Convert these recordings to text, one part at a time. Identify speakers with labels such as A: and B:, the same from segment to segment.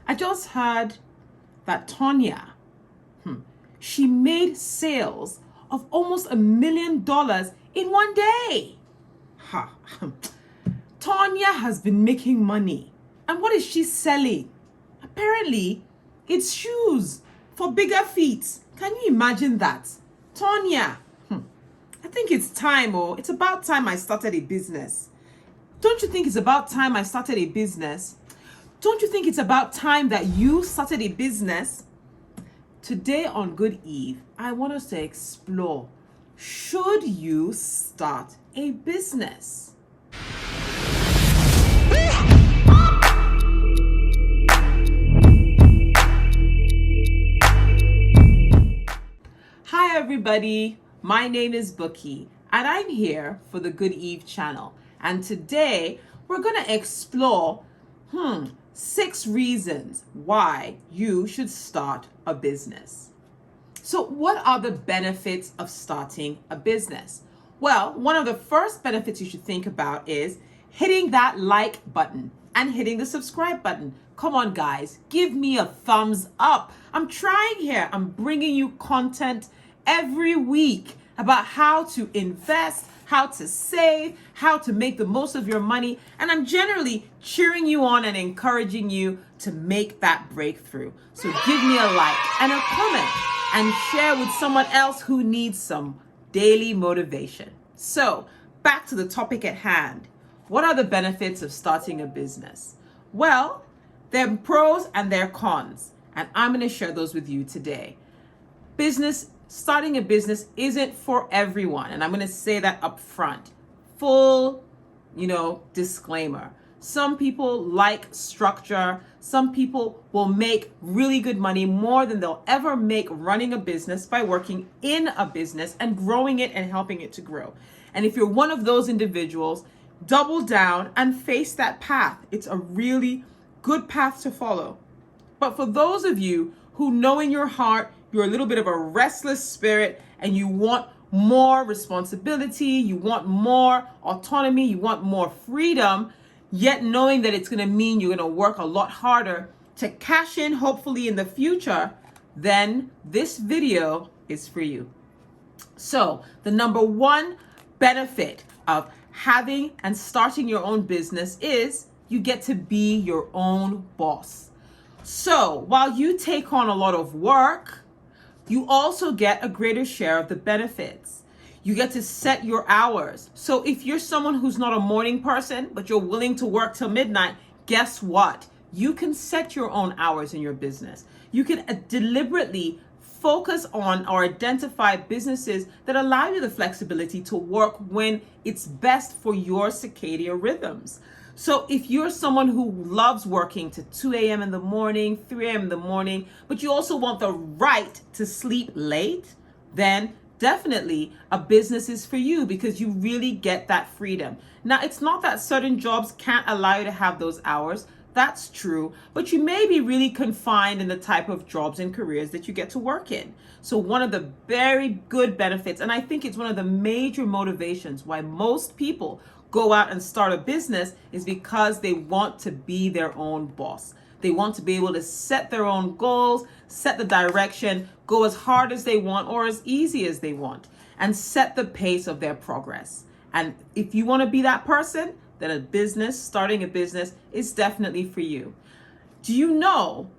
A: I just heard that Tonya, she made sales of almost $1 million in one day. Ha. Tonya has been making money. And what is she selling? Apparently, it's shoes for bigger feet. Can you imagine that? Tonya, I think it's time, it's about time I started a business. Don't you think it's about time I started a business? Don't you think it's about time that you started a business? Today on Good Eve, I want us to explore, should you start a business? Hi everybody, my name is Bookie and I'm here for the Good Eve channel. And today we're going to explore 6 reasons why you should start a business. So what are the benefits of starting a business? Well, one of the first benefits you should think about is hitting that like button and hitting the subscribe button. Come on guys, give me a thumbs up. I'm trying here. I'm bringing you content every week about how to invest, how to save, how to make the most of your money. And I'm generally cheering you on and encouraging you to make that breakthrough. So give me a like and a comment and share with someone else who needs some daily motivation. So back to the topic at hand. What are the benefits of starting a business? Well, there are pros and there are cons, and I'm going to share those with you today. Starting a business isn't for everyone, and I'm going to say that up front. Full, disclaimer. Some people like structure. Some people will make really good money, more than they'll ever make running a business by working in a business and growing it and helping it to grow. And if you're one of those individuals, double down and face that path. It's a really good path to follow. But for those of you who know in your heart you're a little bit of a restless spirit and you want more responsibility, you want more autonomy, you want more freedom, yet knowing that it's going to mean you're going to work a lot harder to cash in, hopefully in the future, then this video is for you. So the number one benefit of having and starting your own business is you get to be your own boss. So while you take on a lot of work, you also get a greater share of the benefits. You get to set your hours. So if you're someone who's not a morning person, but you're willing to work till midnight, guess what? You can set your own hours in your business. You can deliberately focus on or identify businesses that allow you the flexibility to work when it's best for your circadian rhythms. So if you're someone who loves working to 2 a.m. in the morning, 3 a.m. in the morning, but you also want the right to sleep late, then definitely a business is for you because you really get that freedom. Now, it's not that certain jobs can't allow you to have those hours. That's true, but you may be really confined in the type of jobs and careers that you get to work in. So one of the very good benefits, and I think it's one of the major motivations why most people go out and start a business, is because they want to be their own boss. They want to be able to set their own goals, set the direction, go as hard as they want or as easy as they want, and set the pace of their progress. And if you want to be that person, then starting a business is definitely for you. Do you know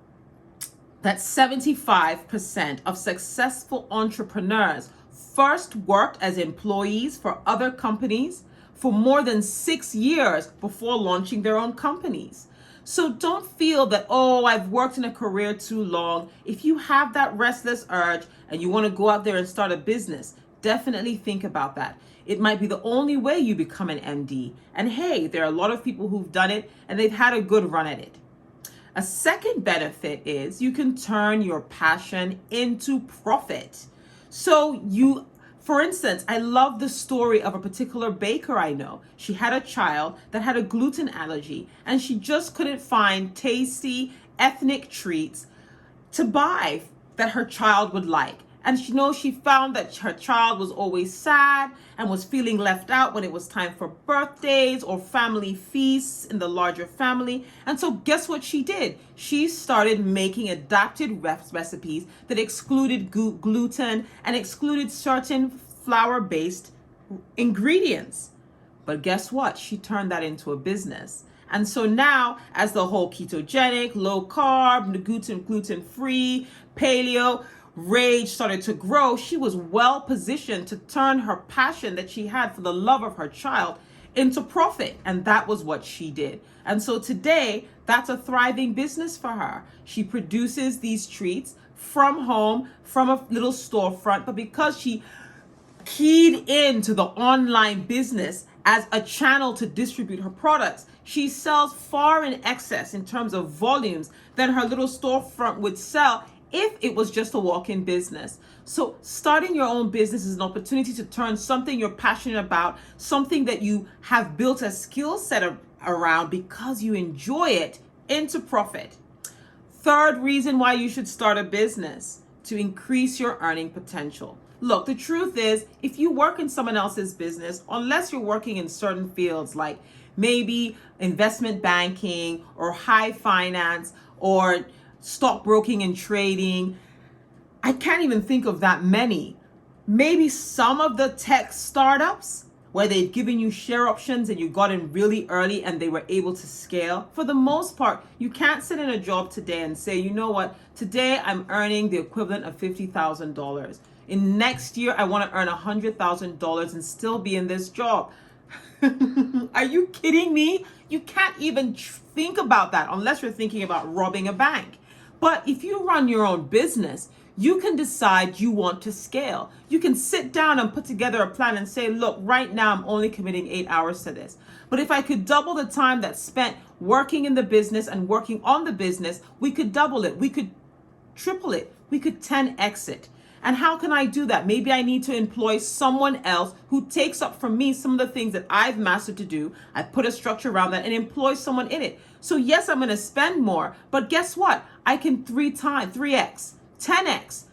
A: that 75% of successful entrepreneurs first worked as employees for other companies for more than 6 years before launching their own companies? So don't feel that, I've worked in a career too long. If you have that restless urge and you want to go out there and start a business, definitely think about that. It might be the only way you become an MD. And hey, there are a lot of people who've done it and they've had a good run at it. A second benefit is you can turn your passion into profit. So for instance, I love the story of a particular baker I know. She had a child that had a gluten allergy and she just couldn't find tasty ethnic treats to buy that her child would like. And she found that her child was always sad and was feeling left out when it was time for birthdays or family feasts in the larger family. And so guess what she did? She started making adapted recipes that excluded gluten and excluded certain flour-based ingredients. But guess what? She turned that into a business. And so now, as the whole ketogenic, low carb, gluten-free, paleo rage started to grow, she was well positioned to turn her passion that she had for the love of her child into profit. And that was what she did. And so today, that's a thriving business for her. She produces these treats from home, from a little storefront, but because she keyed into the online business as a channel to distribute her products, she sells far in excess in terms of volumes than her little storefront would sell if it was just a walk-in business. So starting your own business is an opportunity to turn something you're passionate about, something that you have built a skill set around because you enjoy it, into profit. Third reason why you should start a business: to increase your earning potential. Look, the truth is, if you work in someone else's business, unless you're working in certain fields like maybe investment banking or high finance or stockbroking and trading, I can't even think of that many. Maybe some of the tech startups where they've given you share options and you got in really early and they were able to scale. For the most part, you can't sit in a job today and say, you know what, today I'm earning the equivalent of $50,000. In next year, I want to earn $100,000 and still be in this job. Are you kidding me? You can't even think about that unless you're thinking about robbing a bank. But if you run your own business, you can decide you want to scale. You can sit down and put together a plan and say, look, right now I'm only committing 8 hours to this. But if I could double the time that's spent working in the business and working on the business, we could double it. We could triple it. We could 10x it. And how can I do that? Maybe I need to employ someone else who takes up from me some of the things that I've mastered to do. I put a structure around that and employ someone in it. So yes, I'm going to spend more, but guess what? I can 3x, 10x,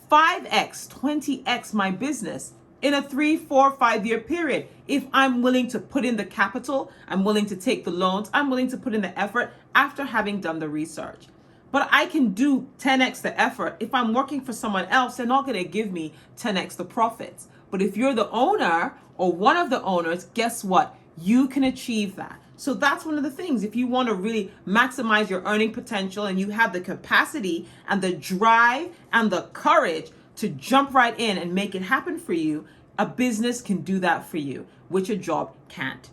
A: 5x, 20x my business in a 3, 4, 5 year period. If I'm willing to put in the capital, I'm willing to take the loans, I'm willing to put in the effort after having done the research. But I can do 10x the effort. If I'm working for someone else, they're not going to give me 10x the profits. But if you're the owner or one of the owners, guess what? You can achieve that. So that's one of the things. If you want to really maximize your earning potential and you have the capacity and the drive and the courage to jump right in and make it happen for you, a business can do that for you, which a job can't.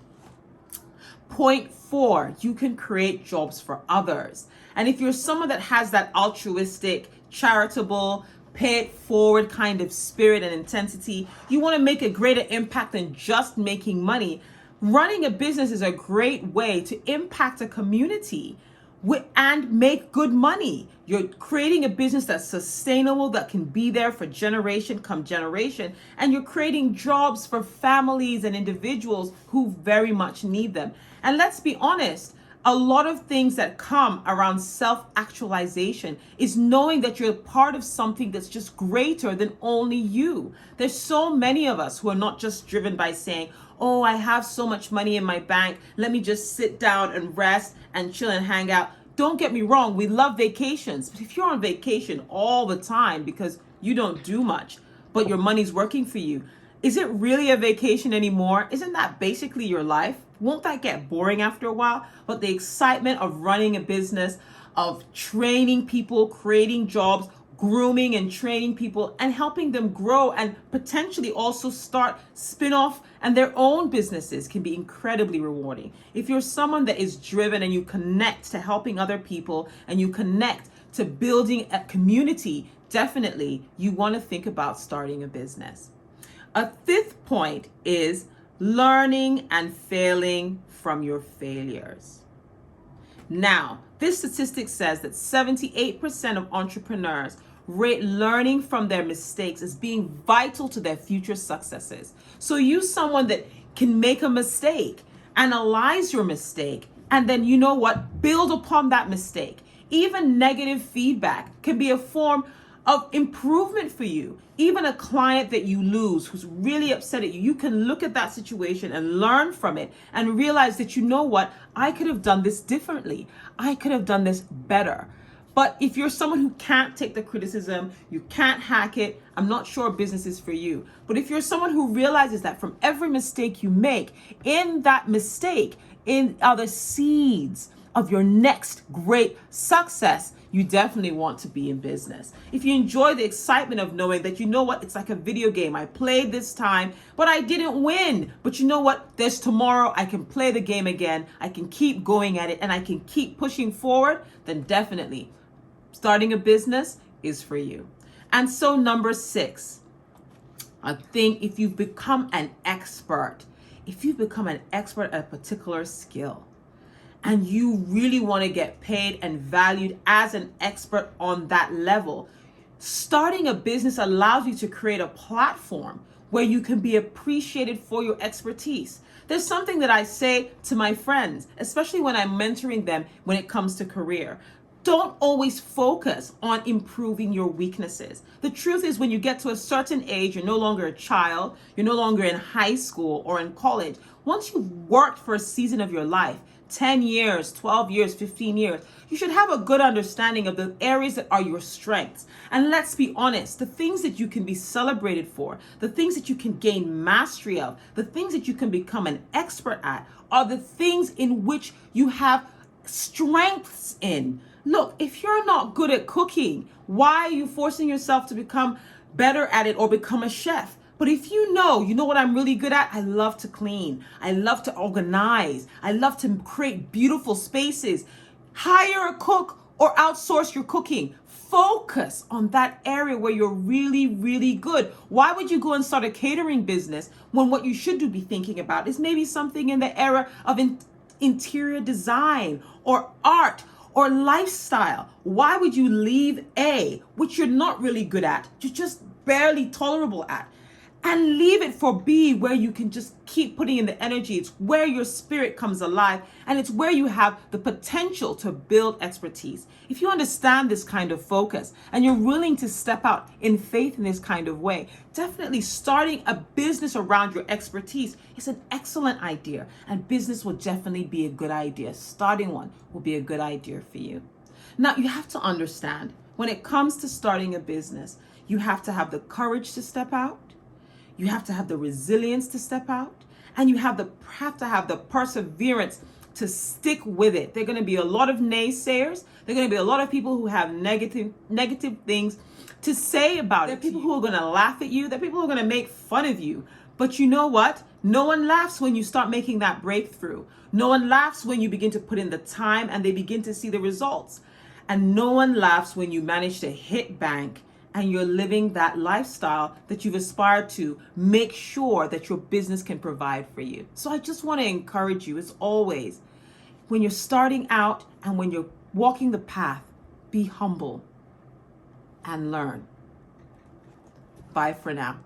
A: Point 4, you can create jobs for others. And if you're someone that has that altruistic, charitable, pay it forward kind of spirit and intensity, you want to make a greater impact than just making money. Running a business is a great way to impact a community and make good money. You're creating a business that's sustainable, that can be there for generation come generation, and you're creating jobs for families and individuals who very much need them. And let's be honest, a lot of things that come around self-actualization is knowing that you're part of something that's just greater than only you. There's so many of us who are not just driven by saying, oh, I have so much money in my bank, let me just sit down and rest and chill and hang out. Don't get me wrong, we love vacations. But if you're on vacation all the time because you don't do much, but your money's working for you, is it really a vacation anymore? Isn't that basically your life? Won't that get boring after a while? But the excitement of running a business, of training people, creating jobs, grooming and training people and helping them grow and potentially also start spin-off and their own businesses can be incredibly rewarding. If you're someone that is driven and you connect to helping other people and you connect to building a community, definitely you want to think about starting a business. A fifth point is learning and failing from your failures. Now, this statistic says that 78% of entrepreneurs rate learning from their mistakes as being vital to their future successes. So you, someone that can make a mistake, analyze your mistake, and then you know what, build upon that mistake. Even negative feedback can be a form of improvement for you. Even a client that you lose who's really upset at you, you can look at that situation and learn from it and realize that, you know what, I could have done this differently. I could have done this better. But if you're someone who can't take the criticism, you can't hack it, I'm not sure business is for you. But if you're someone who realizes that from every mistake you make, in that mistake are the seeds of your next great success, you definitely want to be in business. If you enjoy the excitement of knowing that, you know what, it's like a video game. I played this time, but I didn't win. But you know what? There's tomorrow. I can play the game again. I can keep going at it and I can keep pushing forward. Then definitely starting a business is for you. And so number 6, I think if you've become an expert at a particular skill, and you really want to get paid and valued as an expert on that level, starting a business allows you to create a platform where you can be appreciated for your expertise. There's something that I say to my friends, especially when I'm mentoring them when it comes to career. Don't always focus on improving your weaknesses. The truth is, when you get to a certain age, you're no longer a child, you're no longer in high school or in college. Once you've worked for a season of your life, 10 years, 12 years, 15 years, you should have a good understanding of the areas that are your strengths. And let's be honest, the things that you can be celebrated for, the things that you can gain mastery of, the things that you can become an expert at are the things in which you have strengths in. Look, if you're not good at cooking, why are you forcing yourself to become better at it or become a chef? But if you know what I'm really good at? I love to clean. I love to organize. I love to create beautiful spaces. Hire a cook or outsource your cooking. Focus on that area where you're really, really good. Why would you go and start a catering business when what you should be thinking about is maybe something in the era of interior design or art or lifestyle? Why would you leave A, which you're not really good at, you're just barely tolerable at, and leave it for B, where you can just keep putting in the energy? It's where your spirit comes alive, and it's where you have the potential to build expertise. If you understand this kind of focus and you're willing to step out in faith in this kind of way, definitely starting a business around your expertise is an excellent idea, and business will definitely be a good idea. Starting one will be a good idea for you. Now, you have to understand, when it comes to starting a business, you have to have the courage to step out. You have to have the resilience to step out, and you have to have the perseverance to stick with it. There are going to be a lot of naysayers. There are going to be a lot of people who have negative things to say about it. There are people who are going to laugh at you. There are people who are going to make fun of you. But you know what? No one laughs when you start making that breakthrough. No one laughs when you begin to put in the time and they begin to see the results. And no one laughs when you manage to hit bank and you're living that lifestyle that you've aspired to. Make sure that your business can provide for you. So I just want to encourage you, as always, when you're starting out and when you're walking the path, be humble and learn. Bye for now.